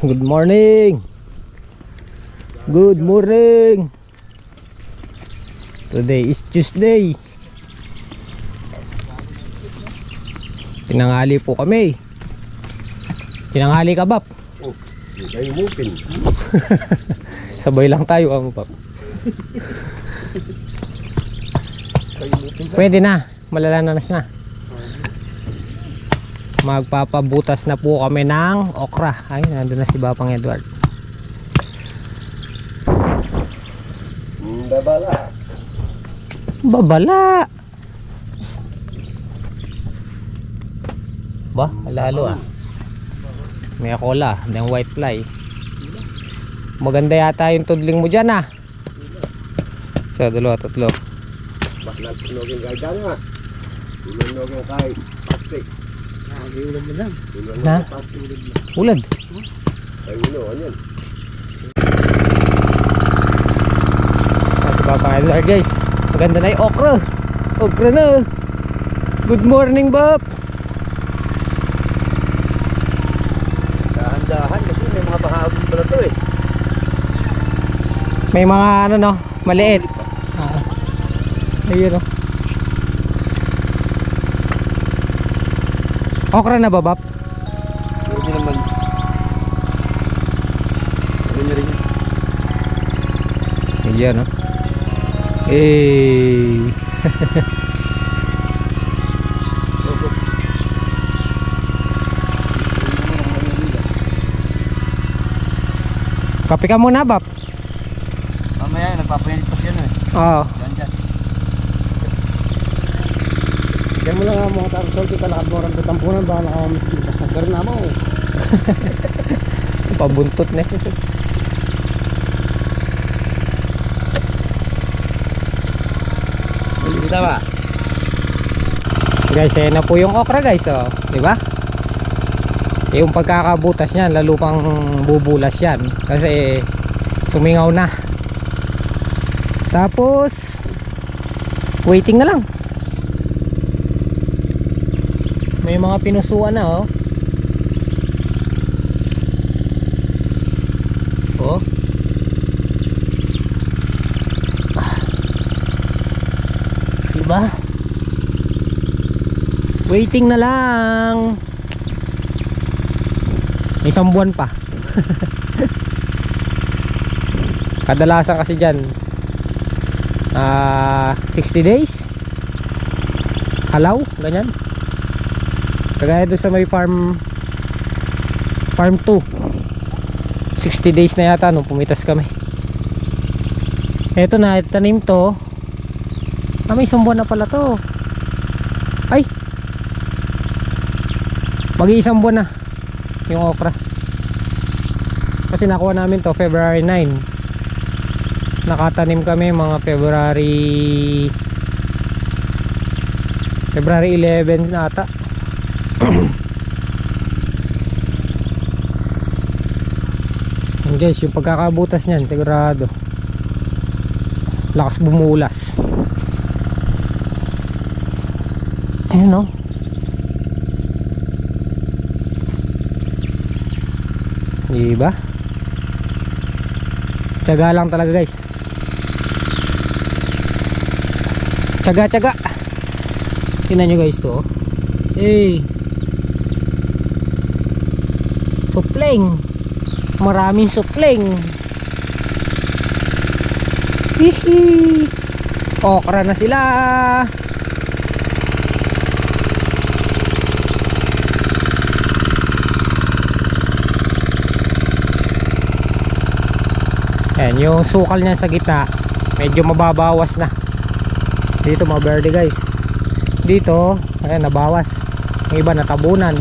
Good morning. Good morning. Today is Tuesday. Tinanghali po kami. Tinanghali ka, Bap? Oh, hindi kayo mupin. Sabay lang tayo, Bap. Pwede na, malalanas na. Magpapabutas na po kami ng okra. Ay, nandun na si Bapang Edward. Babala. Babala. Ba, lalo may cola, may white fly. Maganda yata yung tudling mo dyan ah. So, dalawa, tatlo. Baklat tunogin kahit gana. Tunogin kahit plastic. Ulan na lang. Na? Ulad. Ay ulo, anyan. Si Papa Edward guys. Maganda na yung okra. Okra na. Good morning, Bob. Dahan-dahan kasi may mga pahabol pala to eh. May mga ano no, maliit. Ayun oh. Okra na ba, Bob? Hindi naman. Ano nyo rin yun? Ayan oh. Eh. Kape ka muna, Bob. Mamaya nagpapayanit pa siya no eh. Oo. Diyan. Diyan mo lang ang mga tarusol, kita lakad mo rin tampunan, baka nakamitas na garin na mo. Pabuntot na. Kita ba? Guys, ayan na po yung okra guys oh. Diba? Yung pagkakabutas niyan, lalo pang bubulas yan. Kasi sumingaw na. Tapos waiting na lang. May mga pinusuan na oh. Oh. Diba? Waiting na lang. May isang buwan pa. Kadalasan kasi dyan 60 days halaw, ganyan. Kagaya doon sa may farm 2 60 days na yata nung pumitas kami. Eto na, tanim to. May isang buwan na pala to. Ay, mag-iisang buwan na yung okra. Kasi nakuha namin to February 9. Nakatanim kami mga February 11 na ata. Guys, yung pagkakabutas niyan sigurado lakas bumulas. Ayun oh. Diba? Tiyaga lang talaga guys. Tiyaga. Tingnan nyo guys to. Hey. Supling. Maraming supling. Hihi. Okra na sila. Ayan, yung sukal niya sa gitna medyo mababawas na. Dito maberde guys. Dito, ayan, nabawas. Yung iba natabunan.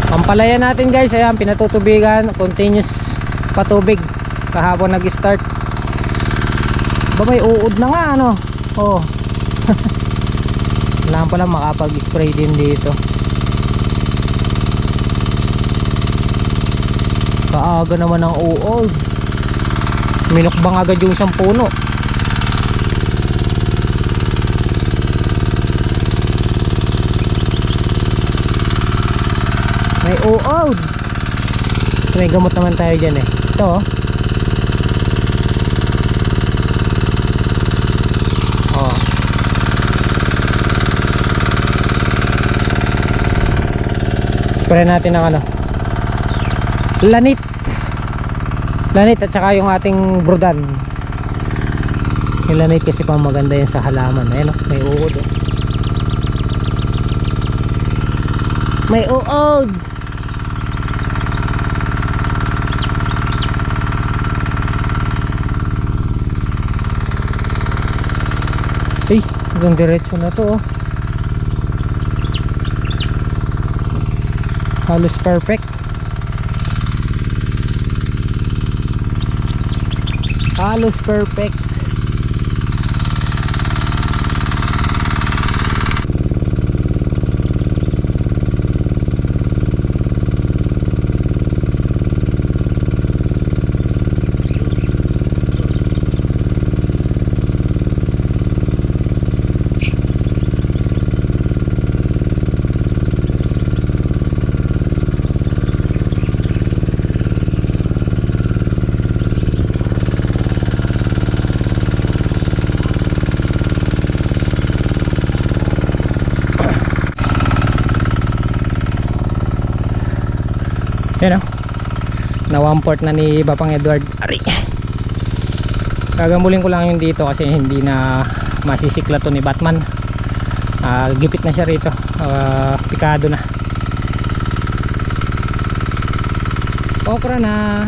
Pampalaya natin guys, ayan, pinatutubigan, continuous patubig kahapon nag-start. Ba may uod na nga ano. Oh. Kailangan pala makapag-spray din dito. Kaaga naman ang uod. Minukbang agad yung isang puno. May uod. May gamot naman tayo dyan eh. Ito oh. Oh. Spray natin ng ano, lanit at saka yung ating brudan. Yung lanit kasi pang maganda yan sa halaman. Ayan o, may uod oh. May uod. Ay, hanggang diretso na to oh. Halos perfect. Halos perfect. Yan o, na 1/4 na ni Bapang Edward. Ari, gagambulin ko lang yun dito kasi hindi na masisikla to ni Batman. Gipit na siya rito, pikado na. Okra na.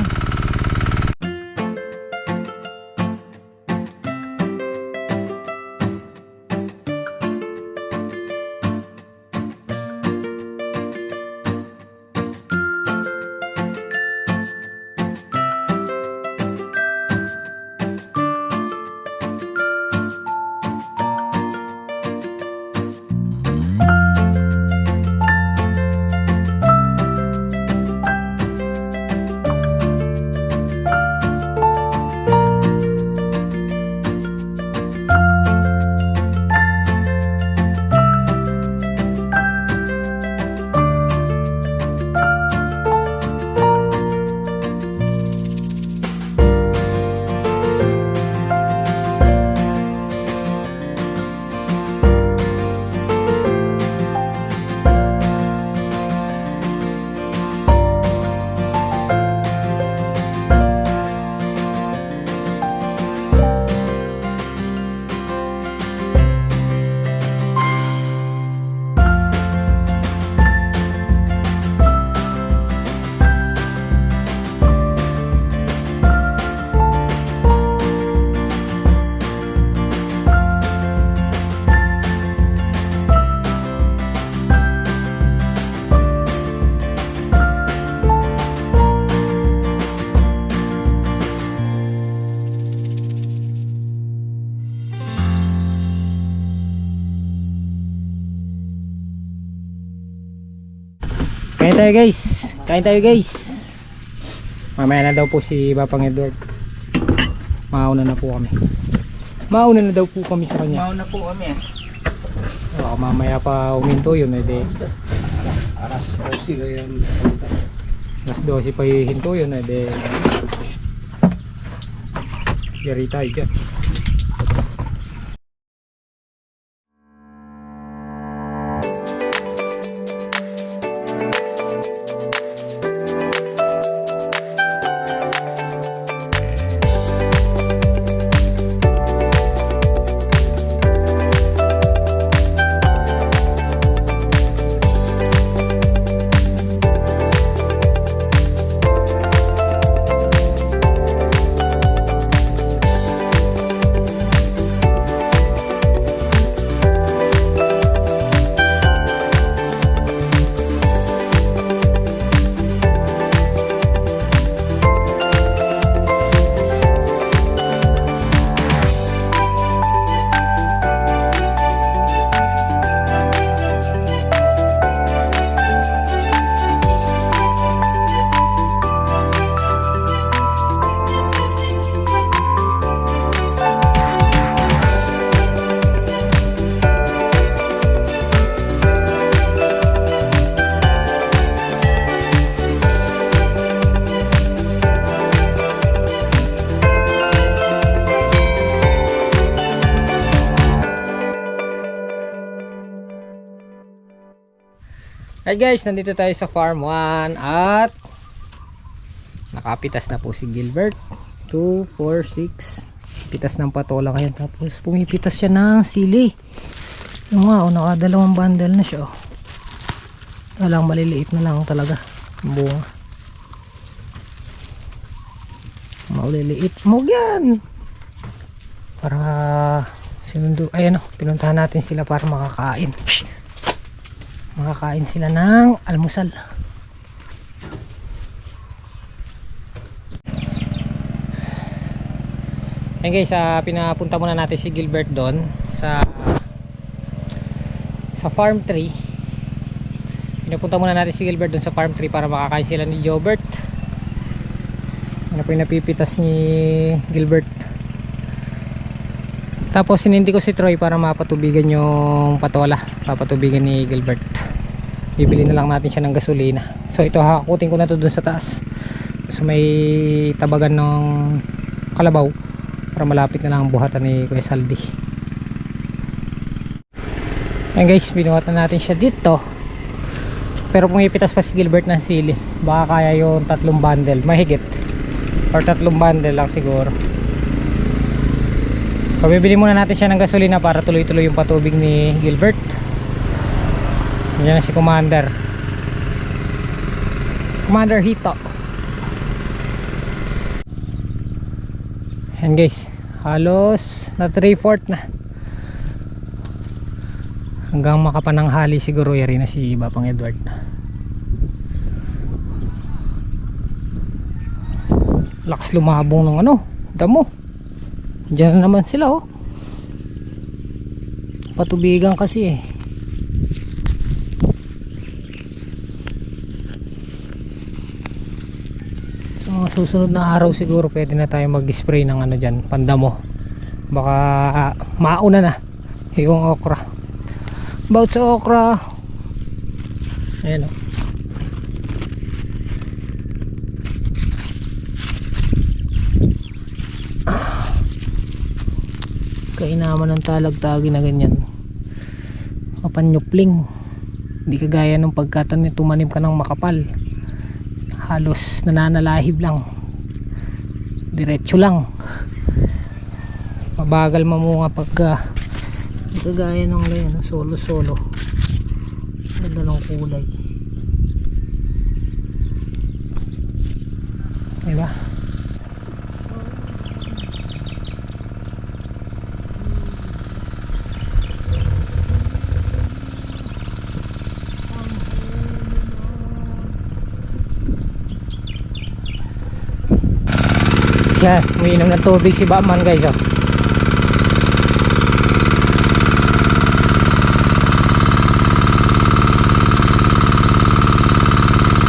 Kain tayo guys. Kain tayo guys. Mamaya na daw po si Bapang Edward. Mauna na po kami. Mauna na daw po kami sa kanya. Mauna po kami. Mamaya pa uminto yun eh de. Aras 12 kaya Alas 12 pa hihinto yun eh de. Yari tayo dyan. Hi guys, nandito tayo sa farm 1 at nakapitas na po si Gilbert. 2, 4, 6 pitas ng patola ngayon, tapos pumipitas siya ng sili. Yung nga, nakadalawang bundle na siya. Alang maliliit na lang talaga ang bunga. Maliliit mo yan para sinundo. Ayan o, pinuntahan natin sila para makakain. Makakain sila ng almusal. Ayan guys, pinapunta muna natin si Gilbert doon sa farm 3. Pinapunta muna natin si Gilbert doon sa farm 3 para makakain sila ni Jobert. Ano po yung napipitas ni Gilbert. Tapos sinindi ko si Troy para mapatubigan yung patola. Papatubigan ni Gilbert. Bibili na lang natin siya ng gasolina. So ito, hakutin ko na to dun sa taas. So may tabagan ng kalabaw para malapit na lang ang buhatan ni Kuya Saldi. Ayan guys, binuhatan natin siya dito. Pero pumipitas pa si Gilbert ng sili. Baka kaya yung 3 bundle, mahigit. Or 3 bundle lang siguro. Pabibili muna natin siya ng gasolina para tuloy-tuloy yung patubig ni Gilbert. Nandiyan na si Commander Hito. Ayan guys, halos na 3/4 na. Hanggang makapananghali siguro yari na si Bapang Edward. Lakas lumabong ng damo. Diyan na naman sila patubigan kasi sa mga susunod na araw siguro pwede na tayo mag-spray ng dyan, pandamo. Baka mauna na yung okra. About sa okra, ayan kainaman ng talagtagi na ganyan, mapanyupling. Hindi kagaya ng tumanim ka ng makapal, halos nananalahib lang, diretso lang, mabagal mamunga pagka hindi kagaya ng ganyan, solo ganda ng kulay, diba? Yan, umiinom ng tubig si Batman guys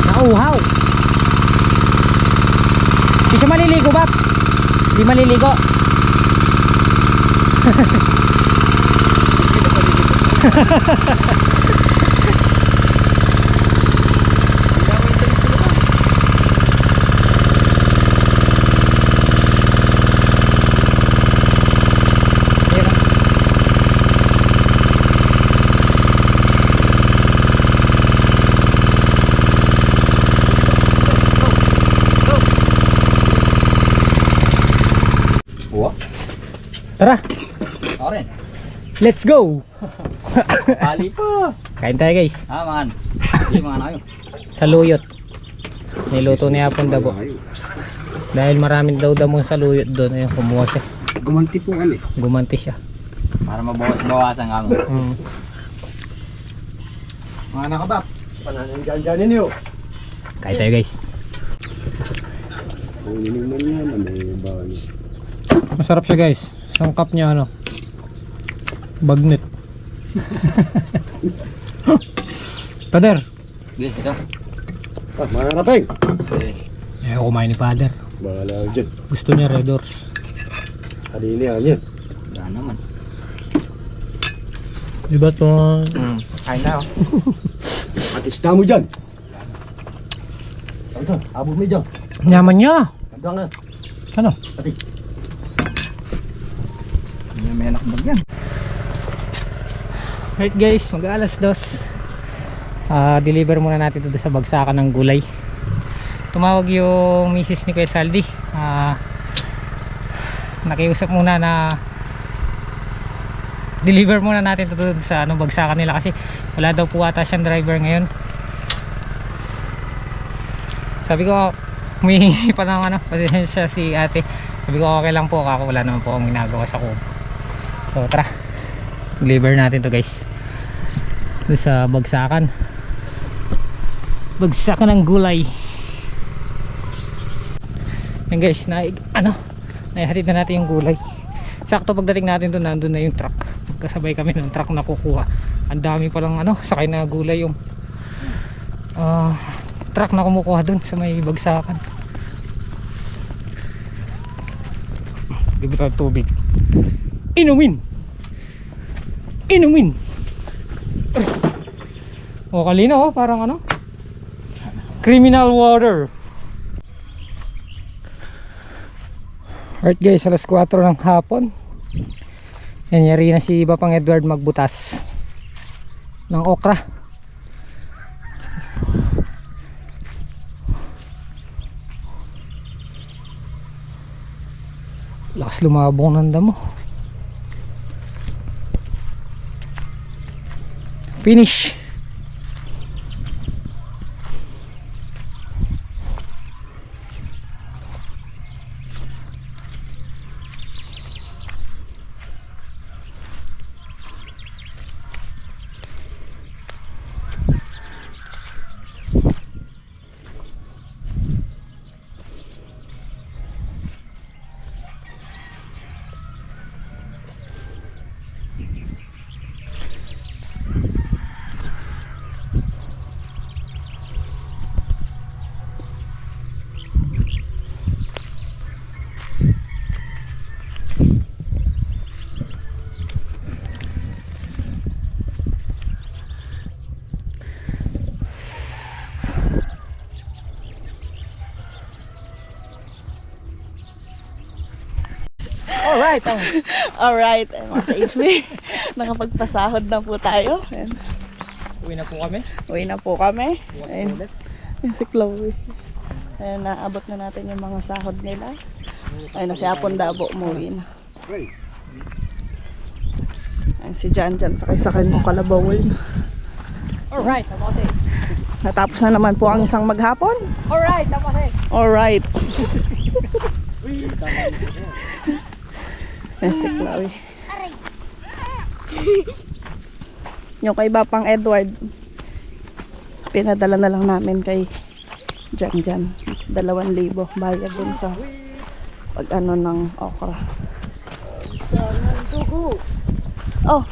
Nauhaw. Hindi siya maliligo ba? Hindi maliligo. Tara, Oren. let's go. Ali po. Kain tayo guys. Man. Hindi mga kayo. Sa luyot. Niluto niya pong dabo. Dahil maraming daw damong sa luyot doon, ayun, kumuha siya. Gumanti po kami. Gumanti siya. Para mabawas-bawasan ka mo. Mga nakabap. Pananin dyan ninyo. Kain tayo guys. Ang iniman yan, may bawal. Masarap siya guys. Sangkap niya bagnet. Pader. Yes, ito. Mga nakapeng. Ayaw kumain ni Pader. Bahala dyan. Gusto niya Red Doors. Halili yan. Wala naman. Diba ito? Kain na Atista mo dyan. Ito, abot mo dyan. Nyaman niya. Ito nga. Ano? Pati. May alakbag yan. Right guys, mag-alas 2. Deliver muna natin ito sa bagsakan ng gulay. Tumawag yung misis ni Kuya Saldi. Nakiusap muna na deliver muna natin ito sa bagsakan nila kasi wala daw po ata siyang driver ngayon. Sabi ko humihingi pa ng pasensya si ate. Sabi ko okay lang po, ako wala naman po akong ginagawa sa kubo. So tara, deliver natin to guys doon sa bagsakan ng gulay. Yan guys, naihatid na natin yung gulay. Sakto pagdating natin doon, nandun na yung truck. Kasabay kami ng truck na kukuha. Ang dami palang sakay na gulay yung truck na kumukuha doon sa may bagsakan. Give it tubig. Inumin. O kalino, parang criminal water. Alright guys, alas 4 ng hapon. Yan, yari na si Bapang Edward magbutas ng okra. Lakas lumabong ng damo. Finish. Alright. Alright, mga ka-HB. Nakapagpasahod na po tayo. Ayan. Uwi na po kami. Uwi na po kami. Ayan. Ayan si Chloe. Ayan, naabot na natin yung mga sahod nila. Ayan na si Apon Dabo, umuwi na. Ayan si Jan sakay-sakay mo kalabawin. Alright, tapos Natapos na naman po ang isang maghapon. Alright, tapos Alright. Ayan si Chloe. Yung kay Bapang Edward, pinadala na lang namin kay Jan 2,000 bayad dun sa pag ng okra. Oh,